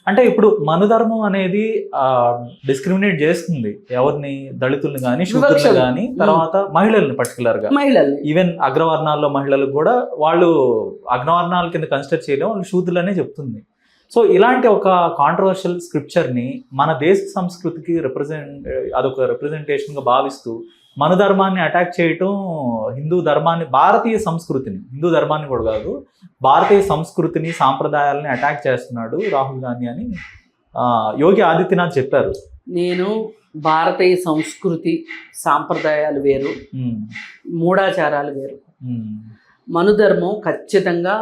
అంటే ఇప్పుడు మనుధర్మం అనేది డిస్క్రిమినేట్ చేస్తుంది ఎవరిని, దళితుల్ని కానీ, శూద్రుల్ని కానీ, తర్వాత మహిళల్ని పర్టికులర్ గా. ఈవెన్ అగ్రవర్ణాల్లో మహిళలకు కూడా వాళ్ళు అగ్రవర్ణాల కింద కన్సిడర్ చేయడం, వాళ్ళు శూద్రులనే చెప్తుంది. సో ఇలాంటి ఒక కాంట్రవర్షియల్ స్క్రిప్చర్ని మన దేశ సంస్కృతికి అదొక రిప్రజెంటేషన్గా భావిస్తూ మనుధర్మాన్ని అటాక్ చేయటం, హిందూ ధర్మాన్ని, భారతీయ సంస్కృతిని, హిందూ ధర్మాన్ని కూడా కాదు, భారతీయ సంస్కృతిని, సాంప్రదాయాలని అటాక్ చేస్తున్నాడు రాహుల్ గాంధీ అని యోగి ఆదిత్యనాథ్ చెప్పారు. నేను భారతీయ సంస్కృతి సాంప్రదాయాలు వేరు, మూఢాచారాలు వేరు. మనుధర్మం ఖచ్చితంగా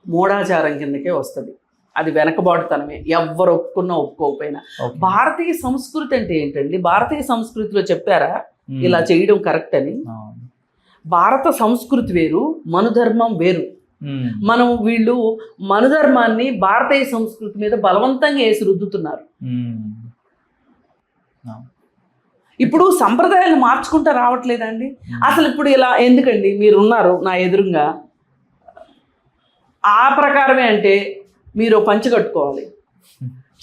మూఢాచారం కిందకే వస్తుంది. అది వెనకబాటుతనమే, ఎవరు ఒప్పుకున్నా ఒప్పుకోకపోయినా. భారతీయ సంస్కృతి అంటే ఏంటండి? భారతీయ సంస్కృతిలో చెప్పారా ఇలా చేయడం కరెక్ట్ అని? భారత సంస్కృతి వేరు, మనుధర్మం వేరు. మనం వీళ్ళు మనుధర్మాన్ని భారతీయ సంస్కృతి మీద బలవంతంగా వేసి రుద్దుతున్నారు. ఇప్పుడు సంప్రదాయాలు మార్చుకుంటూ రావట్లేదండి. అసలు ఇప్పుడు ఇలా ఎందుకండి? మీరున్నారు నా ఎదురుగా, ఆ ప్రకారమే అంటే మీరు పంచె కట్టుకోవాలి,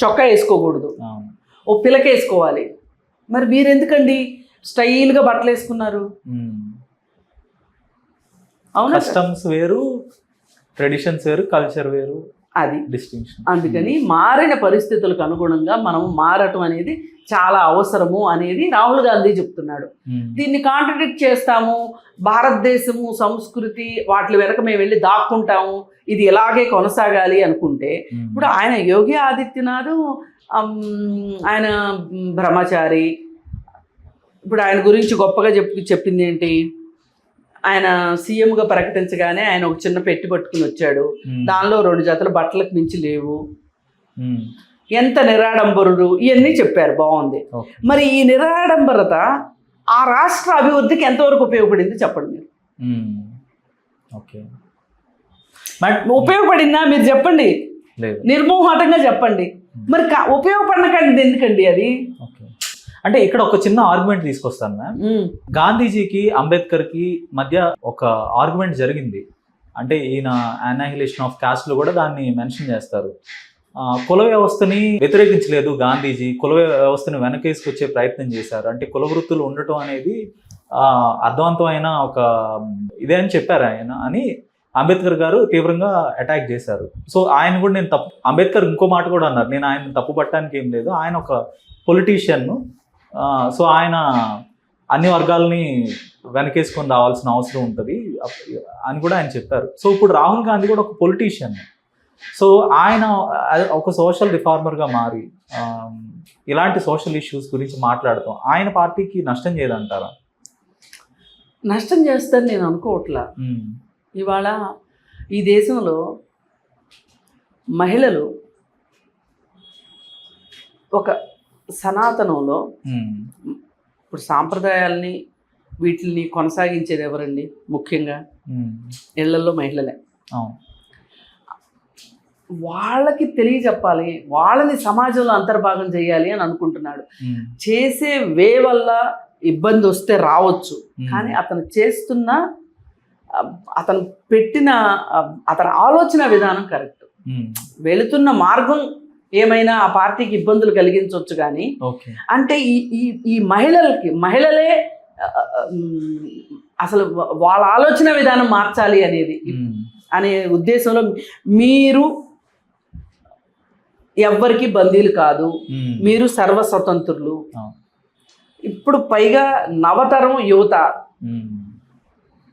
చొక్కా వేసుకోకూడదు, ఓ పిలక వేసుకోవాలి. మరి మీరు ఎందుకండి స్టైల్గా బట్టలు వేసుకున్నారు? అవునా? కస్టమ్స్ వేరు, ట్రెడిషన్స్ వేరు, కల్చర్ వేరు, అది డిస్టింక్షన్. అందుకని మారిన పరిస్థితులకు అనుగుణంగా మనం మారటం అనేది చాలా అవసరము అనేది రాహుల్ గాంధీ చెప్తున్నాడు. దీన్ని కాంట్రడిక్ట్ చేస్తాము, భారతదేశము సంస్కృతి వాటి వెనక మేము వెళ్ళి దాక్కుంటాము, ఇది ఇలాగే కొనసాగాలి అనుకుంటే, ఇప్పుడు ఆయన యోగి ఆదిత్యనాథ్ ఆయన బ్రహ్మచారి. ఇప్పుడు ఆయన గురించి గొప్పగా చెప్పింది ఏంటి? ఆయన సీఎంగా ప్రకటించగానే ఆయన ఒక చిన్న పెట్టి పట్టుకుని వచ్చాడు, దానిలో 2 జతల బట్టలకు మించి లేవు, ఎంత నిరాడంబరుడు, ఇవన్నీ చెప్పారు. బాగుంది. మరి ఈ నిరాడంబరత ఆ రాష్ట్ర అభివృద్ధికి ఎంతవరకు ఉపయోగపడింది చెప్పండి మీరు. ఉపయోగపడిందా మీరు చెప్పండి, నిర్మోహటంగా చెప్పండి. మరి ఉపయోగపడకండి ఎందుకండి అది? అంటే ఇక్కడ ఒక చిన్న ఆర్గ్యుమెంట్ తీసుకొస్తాను మ్యామ్. గాంధీజీకి అంబేద్కర్కి మధ్య ఒక ఆర్గ్యుమెంట్ జరిగింది. అంటే ఈయన అన్నహిలేషన్ ఆఫ్ కాస్ట్ లో కూడా దాన్ని మెన్షన్ చేస్తారు. కుల వ్యవస్థని వ్యతిరేకించలేదు గాంధీజీ, కుల వ్యవస్థను వెనకేసుకొచ్చే ప్రయత్నం చేశారు. అంటే కుల వృత్తులు ఉండటం అనేది అర్థవంతమైన ఒక ఇదే అని చెప్పారు ఆయన అని అంబేద్కర్ గారు తీవ్రంగా అటాక్ చేశారు. సో ఆయన కూడా నేను అంబేద్కర్ ఇంకో మాట కూడా అన్నారు, నేను ఆయన తప్పు పట్టడానికి ఏం లేదు, ఆయన ఒక పొలిటీషియన్, సో ఆయన అన్ని వర్గాలని వెనకేసుకొని రావాల్సిన అవసరం ఉంటుంది అని కూడా ఆయన చెప్పారు. సో ఇప్పుడు రాహుల్ గాంధీ కూడా ఒక పొలిటీషియన్, సో ఆయన ఒక సోషల్ రిఫార్మర్గా మారి ఇలాంటి సోషల్ ఇష్యూస్ గురించి మాట్లాడతాం ఆయన పార్టీకి నష్టం చేయదంటారా? నష్టం చేస్తారని నేను అనుకోవట్లా. ఇవాళ ఈ దేశంలో మహిళలు ఒక సనాతనంలో ఇప్పుడు సాంప్రదాయాల్ని వీటిని కొనసాగించేది ఎవరండి? ముఖ్యంగా ఇళ్లలో మహిళలే. వాళ్ళకి తెలియజెప్పాలి, వాళ్ళని సమాజంలో అంతర్భాగం చేయాలి అని అనుకుంటున్నాడు. చేసే వే వల్ల ఇబ్బంది వస్తే రావచ్చు, కానీ అతను చేస్తున్న అతను పెట్టిన అతని ఆలోచన విధానం కరెక్ట్. వెళుతున్న మార్గం ఏమైనా ఆ పార్టీకి ఇబ్బందులు కలిగించవచ్చు, కానీ అంటే ఈ మహిళలే అసలు వాళ్ళ ఆలోచన విధానం మార్చాలి అనే ఉద్దేశంలో మీరు ఎవ్వరికి బందీలు కాదు, మీరు సర్వస్వతంత్రులు. ఇప్పుడు పైగా నవతరం యువత,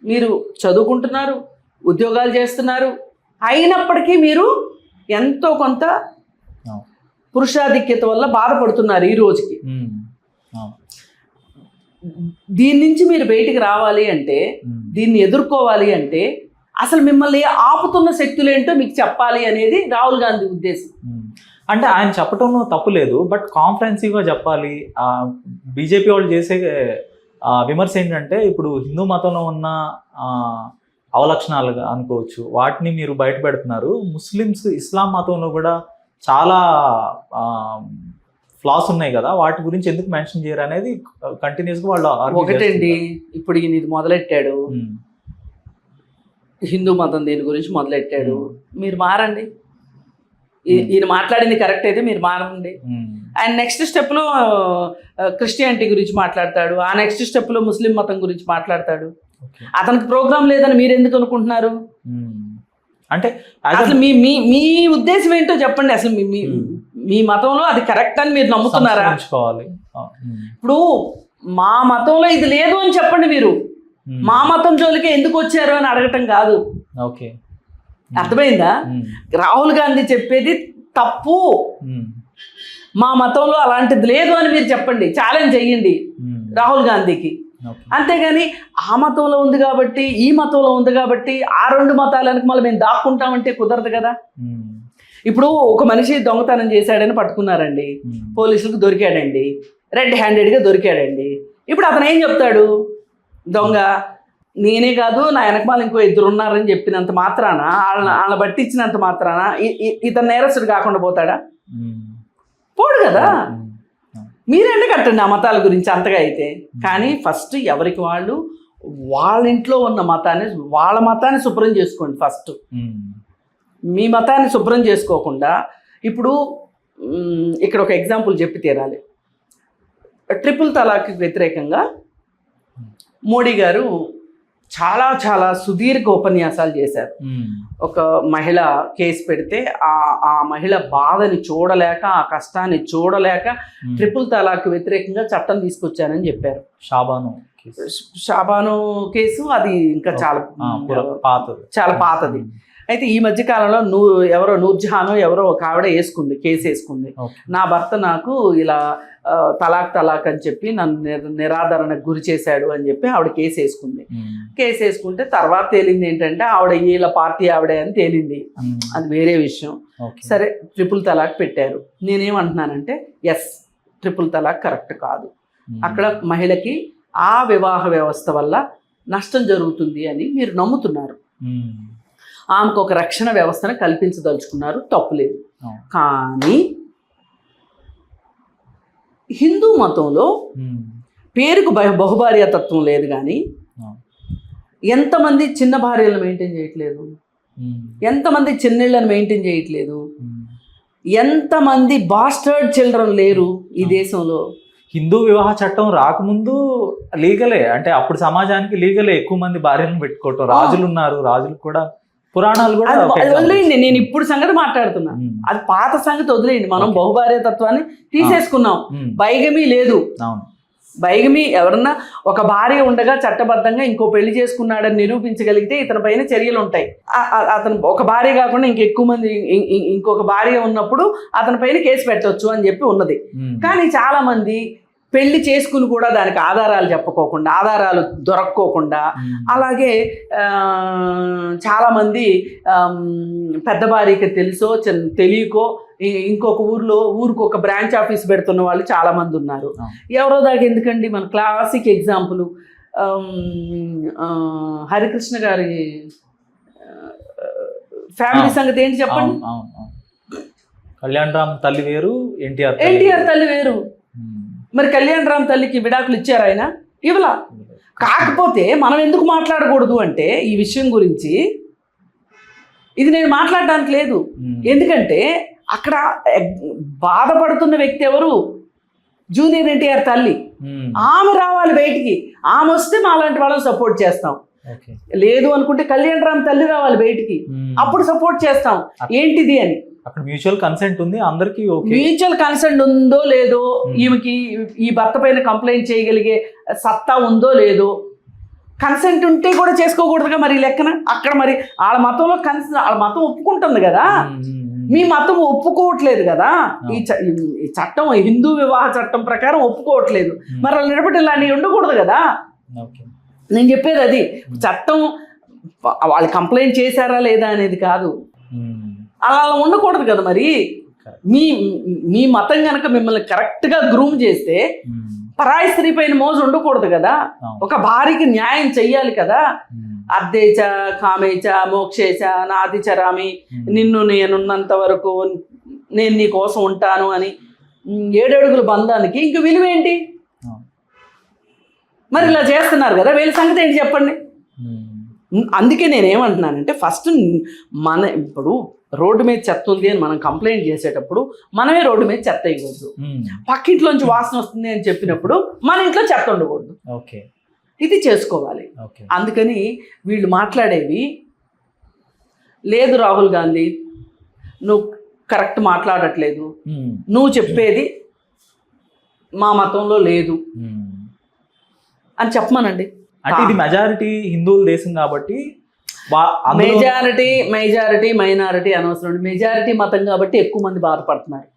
మీరు చదువుకుంటున్నారు, ఉద్యోగాలు చేస్తున్నారు, అయినప్పటికీ మీరు ఎంతో కొంత పురుషాధిక్యత వల్ల బాధపడుతున్నారు ఈ రోజుకి. దీని నుంచి మీరు బయటికి రావాలి అంటే, దీన్ని ఎదుర్కోవాలి అంటే అసలు మిమ్మల్ని ఆపుతున్న శక్తులు ఏంటో మీకు చెప్పాలి అనేది రాహుల్ గాంధీ ఉద్దేశం. అంటే ఆయన చెప్పడంలో తప్పు లేదు, బట్ కాంప్రహెన్సివ్గా చెప్పాలి. బీజేపీ వాళ్ళు చేసే విమర్శ ఏంటంటే, ఇప్పుడు హిందూ మతంలో ఉన్న అవలక్షణాలుగా అనుకోవచ్చు, వాటిని మీరు బయట పెడుతున్నారు. ముస్లిమ్స్ ఇస్లాం మతంలో కూడా చాలా ఫ్లాస్ ఉన్నాయి కదా, వాటి గురించి ఎందుకు మెన్షన్ చేయరు అనేది కంటిన్యూస్గా వాళ్ళు. ఒకటండి, ఇప్పుడు ఈయన ఇది మొదలెట్టాడు, హిందూ మతం దీని గురించి మొదలెట్టాడు, మీరు మారండి. ఈయన మాట్లాడింది కరెక్ట్ అయితే మీరు మారండి. ఆయన నెక్స్ట్ స్టెప్లో క్రిస్టియానిటీ గురించి మాట్లాడతాడు, ఆ నెక్స్ట్ స్టెప్లో ముస్లిం మతం గురించి మాట్లాడతాడు. అతనికి ప్రోగ్రామ్ లేదని మీరు ఎందుకు అనుకుంటున్నారు? అంటే అసలు మీ మీ మీ ఉద్దేశం ఏంటో చెప్పండి. అసలు మీ మతంలో అది కరెక్ట్ అని మీరు నమ్ముతున్నారా? ఇప్పుడు మా మతంలో ఇది లేదు అని చెప్పండి. మీరు మా మతం జోలికే ఎందుకు వచ్చారు అని అడగటం కాదు. ఓకే, అర్థమైందా? రాహుల్ గాంధీ చెప్పేది తప్పు, మా మతంలో అలాంటిది లేదు అని మీరు చెప్పండి, ఛాలెంజ్ చెయ్యండి రాహుల్ గాంధీకి. అంతేగాని ఆ మతంలో ఉంది కాబట్టి ఈ మతంలో ఉంది కాబట్టి ఆ రెండు మతాలకు మళ్ళీ మేము దాక్కుంటామంటే కుదరదు కదా. ఇప్పుడు ఒక మనిషి దొంగతనం చేశాడని పట్టుకున్నారండి, పోలీసులకు దొరికాడండి, రెడ్ హ్యాండెడ్గా దొరికాడండి. ఇప్పుడు అతను ఏం చెప్తాడు? దొంగ నేనే కాదు నా వెనకమాల ఇంకో ఇద్దరు ఉన్నారని చెప్పినంత మాత్రాన, వాళ్ళ బట్టి ఇచ్చినంత మాత్రాన ఇతను నేరస్తుడు కాకుండా పోతాడా? పోడు కదా. మీరేంటి కట్టండి ఆ మతాల గురించి అంతగా అయితే. కానీ ఫస్ట్ ఎవరికి వాళ్ళు వాళ్ళ ఇంట్లో ఉన్న మతాన్ని, వాళ్ళ మతాన్ని శుభ్రం చేసుకోండి ఫస్ట్. మీ మతాన్ని శుభ్రం చేసుకోకుండా ఇప్పుడు ఇక్కడ ఒక ఎగ్జాంపుల్ చెప్పి తీరాలి. ట్రిపుల్ తలాక్కి వ్యతిరేకంగా మోడీ గారు చాలా చాలా సుదీర్ఘ ఉపన్యాసాలు చేశారు. ఒక మహిళ కేసు పెడితే ఆ మహిళ బాధని చూడలేక, ఆ కష్టాన్ని చూడలేక ట్రిపుల్ తలాక్ వ్యతిరేకంగా చట్టం తీసుకొచ్చానని చెప్పారు. షాబాను కేసు అది ఇంకా చాలా పాతది. అయితే ఈ మధ్య కాలంలో ఎవరో నూర్జహానో ఎవరో ఒక ఆవిడ కేసు వేసుకుంది. నా భర్త నాకు ఇలా తలాక్ అని చెప్పి నన్ను నిరాదరణకు గురి చేశాడు అని చెప్పి ఆవిడ కేసు వేసుకుంది. కేసు వేసుకుంటే తర్వాత తేలింది ఏంటంటే ఆవిడ వీళ్ళ పార్టీ ఆవిడే అని తేలింది. అది వేరే విషయం. సరే, ట్రిపుల్ తలాక్ పెట్టారు. నేనేమంటున్నానంటే ట్రిపుల్ తలాక్ కరెక్ట్ కాదు. అక్కడ మహిళకి ఆ వివాహ వ్యవస్థ వల్ల నష్టం జరుగుతుంది అని మీరు నమ్ముతున్నారు. ఆమెకు ఒక రక్షణ వ్యవస్థను కల్పించదలుచుకున్నారు, తప్పులేదు. కానీ హిందూ మతంలో పేరుకు బహుభార్యాతత్వం లేదు, కానీ ఎంతమంది చిన్న భార్యలను మెయింటైన్ చేయట్లేదు, ఎంతమంది చిన్నిళ్ళను మెయింటైన్ చేయట్లేదు, ఎంతమంది బాస్టర్డ్ చిల్డ్రన్ లేరు ఈ దేశంలో. హిందూ వివాహ చట్టం రాకముందు లీగలే, అంటే అప్పుడు సమాజానికి లీగలే ఎక్కువ మంది భార్యలను పెట్టుకోవటం. రాజులు ఉన్నారు, రాజులు కూడా, పురాణాలు కూడా. వదిలేయండి, నేను ఇప్పుడు సంగతి మాట్లాడుతున్నా. అది పాత సంగతి వదిలేయండి. మనం బహుభార్యాతత్వాన్ని తీసేసుకున్నాం. బైగమీ లేదు. బైగమీ ఎవరన్నా ఒక భార్య ఉండగా చట్టబద్ధంగా ఇంకో పెళ్లి చేసుకున్నాడని నిరూపించగలిగితే ఇతని పైన చర్యలు ఉంటాయి. అతను ఒక భార్య కాకుండా ఇంకెక్కువ మంది ఇంకొక భార్య ఉన్నప్పుడు అతని పైన కేసు పెట్టవచ్చు అని చెప్పి ఉన్నది. కానీ చాలా మంది పెళ్లి చేసుకుని కూడా దానికి ఆధారాలు చెప్పుకోకుండా, ఆధారాలు దొరక్కోకుండా, అలాగే చాలామంది పెద్ద భార్యకి తెలుసో తెలియకో ఇంకొక ఊరికి ఒక బ్రాంచ్ ఆఫీస్ పెడుతున్న వాళ్ళు చాలామంది ఉన్నారు. ఎవరో దాకా ఎందుకండి? మన క్లాసిక్ ఎగ్జాంపుల్ హరికృష్ణ గారి ఫ్యామిలీ సంగతి ఏంటి చెప్పండి. కళ్యాణ్ రామ్ తల్లి వేరు, ఎన్టీఆర్ తల్లి వేరు. మరి కళ్యాణ్ రామ్ తల్లికి విడాకులు ఇచ్చారు ఆయన? ఇవ్వలా. కాకపోతే మనం ఎందుకు మాట్లాడకూడదు అంటే ఈ విషయం గురించి, ఇది నేను మాట్లాడడానికి లేదు. ఎందుకంటే అక్కడ బాధపడుతున్న వ్యక్తి ఎవరు? జూనియర్ ఎన్టీఆర్ తల్లి. ఆమె రావాలి బయటికి. ఆమె వస్తే మా లాంటి వాళ్ళని సపోర్ట్ చేస్తాం. లేదు అనుకుంటే కళ్యాణ్ రామ్ తల్లి రావాలి బయటికి, అప్పుడు సపోర్ట్ చేస్తాం. ఏంటిది అని అక్కడ మ్యూచువల్ కన్సెంట్ ఉంది అందరికి. మ్యూచువల్ కన్సెంట్ ఉందో లేదో, ఈమెకి ఈ భర్త పైన కంప్లైంట్ చేయగలిగే సత్తా ఉందో లేదో, కన్సెంట్ ఉంటే కూడా చేసుకోకూడదుగా మరి లెక్కన. అక్కడ మరి వాళ్ళ మతంలో వాళ్ళ మతం ఒప్పుకుంటుంది కదా, మీ మతం ఒప్పుకోవట్లేదు కదా. ఈ చట్టం, హిందూ వివాహ చట్టం ప్రకారం ఒప్పుకోవట్లేదు. మరి వాళ్ళు నిలబడి ఇలాంటివి ఉండకూడదు కదా. నేను చెప్పేది అది. చట్టం వాళ్ళు కంప్లైంట్ చేశారా లేదా అనేది కాదు, అలా ఉండకూడదు కదా. మరి మీ మతం కనుక మిమ్మల్ని కరెక్ట్గా గ్రూమ్ చేస్తే పరాయి స్త్రీ పైన మోజు ఉండకూడదు కదా. ఒక భార్యకి న్యాయం చెయ్యాలి కదా. అద్దేచ కామేచ మోక్షేచ నాది చరామి, నిన్ను నేనున్నంత వరకు నేను నీ కోసం ఉంటాను అని 7 అడుగుల బంధానికి ఇంక విలువేంటి? మరి ఇలా చేస్తున్నారు కదా, వీళ్ళ సంగతి ఏంటి చెప్పండి. అందుకే నేనేమంటున్నానంటే ఫస్ట్ ఇప్పుడు రోడ్డు మీద చెత్త ఉంది అని మనం కంప్లైంట్ చేసేటప్పుడు మనమే రోడ్డు మీద చెత్త వేయకూడదు. పక్కింట్లోంచి వాసన వస్తుంది అని చెప్పినప్పుడు మన ఇంట్లో చెత్త ఉండకూడదు. ఓకే, ఇది చేసుకోవాలి. అందుకని వీళ్ళు మాట్లాడేవి లేదు రాహుల్ గాంధీ నువ్వు కరెక్ట్ మాట్లాడట్లేదు, నువ్వు చెప్పేది మా మతంలో లేదు అని చెప్పమనండి. అంటే ఇది మెజారిటీ హిందువుల దేశం కాబట్టి మెజారిటీ మైనారిటీ అనవసరం. మెజారిటీ మతం కాబట్టి ఎక్కువ మంది బాధపడుతున్నారు.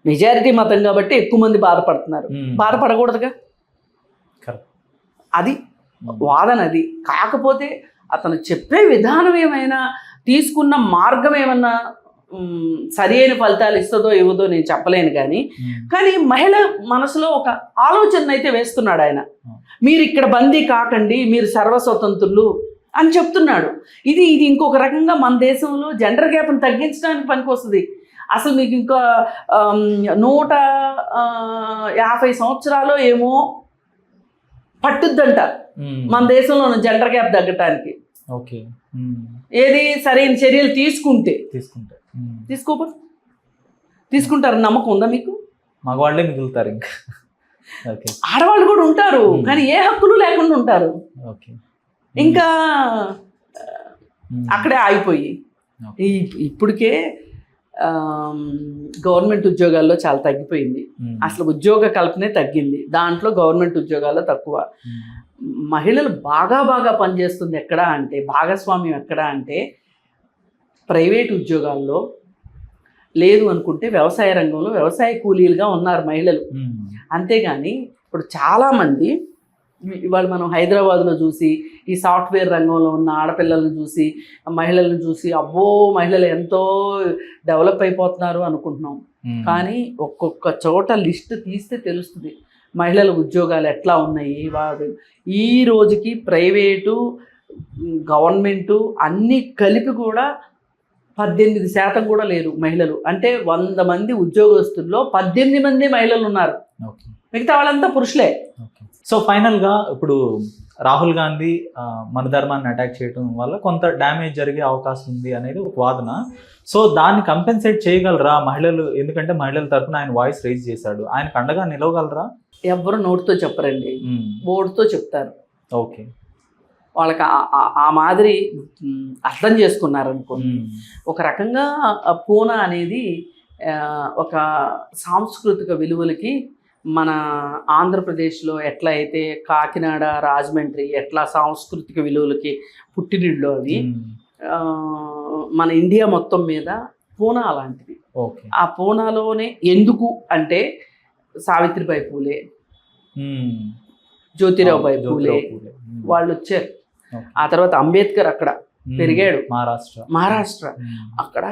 మెజారిటీ మతం కాబట్టి ఎక్కువ మంది బాధపడుతున్నారు. బాధపడకూడదుగా, అది వాదన. అది కాకపోతే అతను చెప్పే విధానం ఏమైనా, తీసుకున్న మార్గం ఏమన్నా సరి అయిన ఫలితాలు ఇస్తుందో ఇవ్వదో నేను చెప్పలేను. కానీ మహిళ మనసులో ఒక ఆలోచన అయితే వేస్తున్నాడు ఆయన. మీరు ఇక్కడ బందీ కాకండి, మీరు సర్వస్వతంత్రులు అని చెప్తున్నాడు. ఇది ఇంకొక రకంగా మన దేశంలో జెండర్ గ్యాప్ని తగ్గించడానికి పనికొస్తుంది. అసలు మీకు ఇంకా 150 సంవత్సరాలు ఏమో పట్టుద్దంట మన దేశంలో జెండర్ గ్యాప్ తగ్గటానికి. ఏది సరైన చర్యలు తీసుకుంటారు నమ్మకం ఉందా మీకు? మగవాళ్ళే మిగులుతారు, ఇంకా ఆడవాళ్ళు కూడా ఉంటారు, కానీ ఏ హక్కులు లేకుండా ఉంటారు. ఇంకా అక్కడే ఆగిపోయి ఇప్పటికే గవర్నమెంట్ ఉద్యోగాల్లో చాలా తగ్గిపోయింది. అసలు ఉద్యోగ కల్పనే తగ్గింది, దాంట్లో గవర్నమెంట్ ఉద్యోగాల్లో తక్కువ. మహిళలు బాగా పనిచేస్తుంది ఎక్కడ అంటే, భాగస్వామ్యం ఎక్కడ అంటే ప్రైవేట్ ఉద్యోగాల్లో, లేదు అనుకుంటే వ్యవసాయ రంగంలో వ్యవసాయ కూలీలుగా ఉన్నారు మహిళలు. అంతేగాని ఇప్పుడు చాలామంది ఇవాళ మనం హైదరాబాద్లో చూసి ఈ సాఫ్ట్వేర్ రంగంలో ఉన్న ఆడపిల్లలను చూసి, మహిళలను చూసి అబ్బో మహిళలు ఎంతో డెవలప్ అయిపోతున్నారు అనుకుంటున్నాం. కానీ ఒక్కొక్క చోట లిస్ట్ తీస్తే తెలుస్తుంది మహిళల ఉద్యోగాలు ఎట్లా ఉన్నాయి. ఈ రోజుకి ప్రైవేటు గవర్నమెంటు అన్నీ కలిపి కూడా 18% కూడా లేరు మహిళలు. అంటే 100 మంది ఉద్యోగస్తుల్లో 18 మంది మహిళలు ఉన్నారు, మిగతా వాళ్ళంతా పురుషులే. సో ఫైనల్గా ఇప్పుడు రాహుల్ గాంధీ మన ధర్మాన్ని అటాక్ చేయడం వల్ల కొంత డ్యామేజ్ జరిగే అవకాశం ఉంది అనేది ఒక వాదన. సో దాన్ని కంపెన్సేట్ చేయగలరా మహిళలు? ఎందుకంటే మహిళల తరఫున ఆయన వాయిస్ రైజ్ చేశాడు, ఆయనకు అండగా నిలవగలరా? ఎవరు నోటితో చెప్పరండి, ఓటుతో చెప్తారు. ఓకే, వాళ్ళకి ఆ మాదిరి అర్థం చేసుకున్నారనుకోండి. ఒక రకంగా పూనా అనేది ఒక సాంస్కృతిక విలువలకి, మన ఆంధ్రప్రదేశ్లో ఎట్లా అయితే కాకినాడ, రాజమండ్రి ఎట్లా సాంస్కృతిక విలువలకి పుట్టినిళ్ళు అవి, మన ఇండియా మొత్తం మీద పూనా అలాంటిది. ఆ పూనాలోనే ఎందుకు అంటే సావిత్రిబాయి పూలే, జ్యోతిరావుబాయి పూలే వాళ్ళు వచ్చారు. ఆ తర్వాత అంబేద్కర్ అక్కడ పెరిగాడు, మహారాష్ట్ర. అక్కడ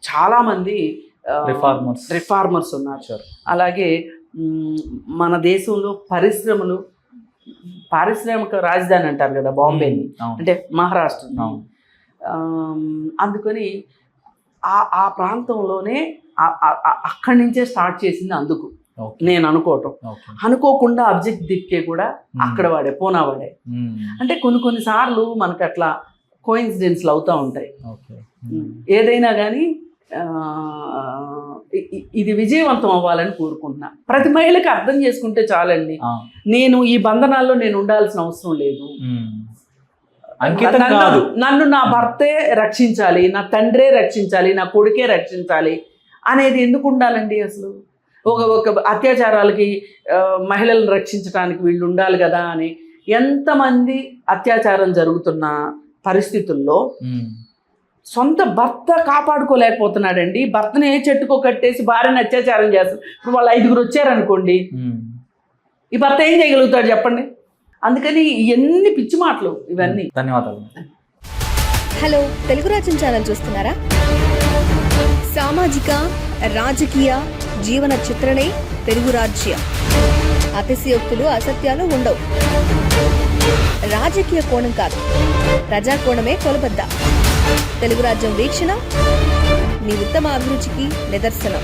చాలామంది రిఫార్మర్స్ ఉన్నారు. అలాగే మన దేశంలో పారిశ్రామిక రాజధాని అంటారు కదా బాంబేని, అంటే మహారాష్ట్ర. అందుకని ఆ ప్రాంతంలోనే అక్కడి నుంచే స్టార్ట్ చేసింది. అందుకు నేను అనుకోకుండా అబ్జెక్ట్ దిక్కే కూడా అక్కడ వాడే, పూనా వాడే. అంటే కొన్నిసార్లు మనకు అట్లా కోయిన్సిడెన్స్లు అవుతూ ఉంటాయి. ఏదైనా కానీ ఇది విజయవంతం అవ్వాలని కోరుకుంటున్నా. ప్రతి మహిళకి అర్థం చేసుకుంటే చాలండి, నేను ఈ బంధనాల్లో నేను ఉండాల్సిన అవసరం లేదు. నన్ను నా భర్తే రక్షించాలి, నా తండ్రే రక్షించాలి, నా కొడుకే రక్షించాలి అనేది ఎందుకు ఉండాలండి? అసలు ఒక అత్యాచారాలకి మహిళలను రక్షించడానికి వీళ్ళు ఉండాలి కదా అని ఎంతమంది అత్యాచారం జరుగుతున్న పరిస్థితుల్లో సొంత భర్త కాపాడుకోలేకపోతున్నాడండి. భర్తను ఏ చెట్టుకో కట్టేసి భార్యను అత్యాచారం చేస్తారు. ఇప్పుడు వాళ్ళు 5గురు వచ్చారనుకోండి, ఈ భర్త ఏం చేయగలుగుతాడు చెప్పండి? అందుకని ఎన్ని పిచ్చి మాటలు ఇవన్నీ. ధన్యవాదాలు. హలో, తెలుగు రాజ్యం ఛానల్ చూస్తున్నారా? సామాజిక, రాజకీయ, జీవన చిత్రణే తెలుగు రాజ్యం. అతిశయోక్తులు, అసత్యాలు ఉండవు. రాజకీయ కోణం కాదు, ప్రజా కోణమే కొలబద్ద. తెలుగు రాజ్యం వీక్షణ మీ ఉత్తమ అభిరుచికి నిదర్శనం.